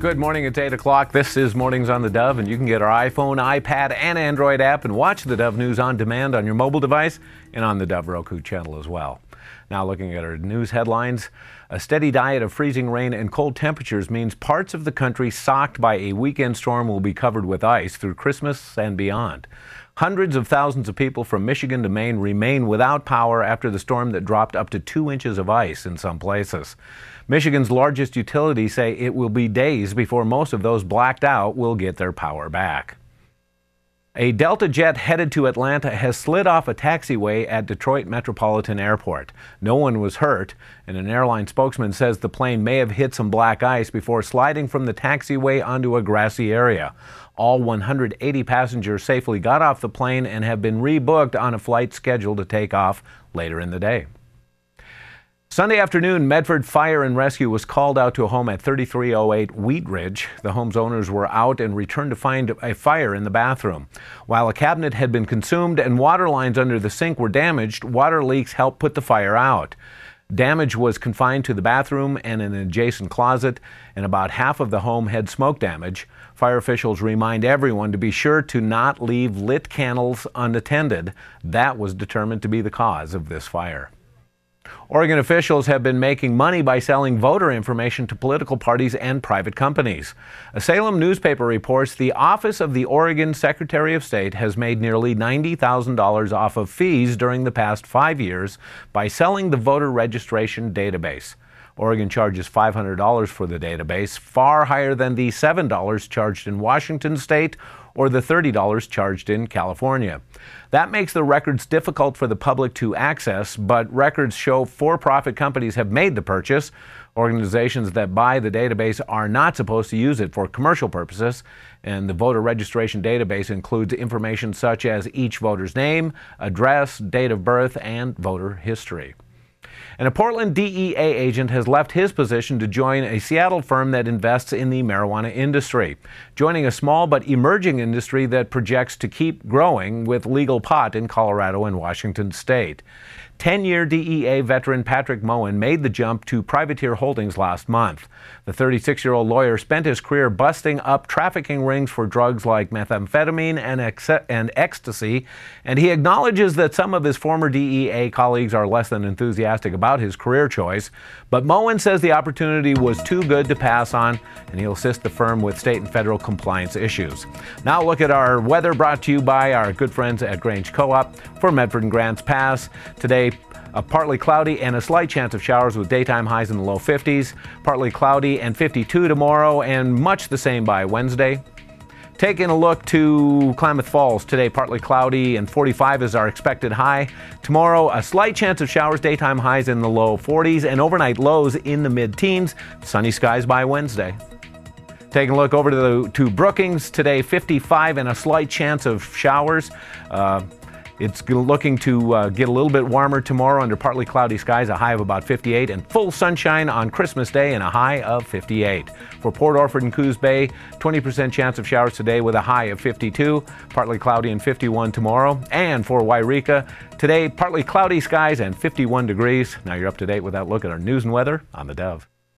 Good morning, it's 8 o'clock. This is Mornings on the Dove, and you can get our iPhone, iPad, and Android app and watch the Dove News on demand on your mobile device and on the Dove Roku channel as well. Now looking at our news headlines, a steady diet of freezing rain and cold temperatures means parts of the country socked by a weekend storm will be covered with ice through Christmas and beyond. Hundreds of thousands of people from Michigan to Maine remain without power after the storm that dropped up to 2 inches of ice in some places. Michigan's largest utilities say it will be days before most of those blacked out will get their power back. A Delta jet headed to Atlanta has slid off a taxiway at Detroit Metropolitan Airport. No one was hurt, and an airline spokesman says the plane may have hit some black ice before sliding from the taxiway onto a grassy area. All 180 passengers safely got off the plane and have been rebooked on a flight scheduled to take off later in the day. Sunday afternoon, Medford Fire and Rescue was called out to a home at 3308 Wheat Ridge. The home's owners were out and returned to find a fire in the bathroom. While a cabinet had been consumed and water lines under the sink were damaged, water leaks helped put the fire out. Damage was confined to the bathroom and an adjacent closet, and about half of the home had smoke damage. Fire officials remind everyone to be sure to not leave lit candles unattended. That was determined to be the cause of this fire. Oregon officials have been making money by selling voter information to political parties and private companies. A Salem newspaper reports the Office of the Oregon Secretary of State has made nearly $90,000 off of fees during the past 5 years by selling the voter registration database. Oregon charges $500 for the database, far higher than the $7 charged in Washington state or the $30 charged in California. That makes the records difficult for the public to access, but records show for-profit companies have made the purchase. Organizations that buy the database are not supposed to use it for commercial purposes, and the voter registration database includes information such as each voter's name, address, date of birth, and voter history. And a Portland DEA agent has left his position to join a Seattle firm that invests in the marijuana industry, joining a small but emerging industry that projects to keep growing with legal pot in Colorado and Washington state. 10-year DEA veteran Patrick Moen made the jump to Privateer Holdings last month. The 36-year-old lawyer spent his career busting up trafficking rings for drugs like methamphetamine and ecstasy, and he acknowledges that some of his former DEA colleagues are less than enthusiastic about his career choice. But Moen says the opportunity was too good to pass on, and he'll assist the firm with state and federal compliance issues. Now look at our weather, brought to you by our good friends at Grange Co-op. For Medford and Grants Pass, today partly cloudy and a slight chance of showers with daytime highs in the low 50s. Partly cloudy and 52 tomorrow, and much the same by Wednesday. Taking a look to Klamath Falls, today partly cloudy and 45 is our expected high. Tomorrow a slight chance of showers, daytime highs in the low 40s and overnight lows in the mid-teens. Sunny skies by Wednesday. Taking a look over to Brookings, today 55 and a slight chance of showers. It's looking to get a little bit warmer tomorrow under partly cloudy skies, a high of about 58, and full sunshine on Christmas Day and a high of 58. For Port Orford and Coos Bay, 20% chance of showers today with a high of 52, partly cloudy and 51 tomorrow. And for Wairika, today partly cloudy skies and 51 degrees. Now you're up to date with that look at our news and weather on the Dove.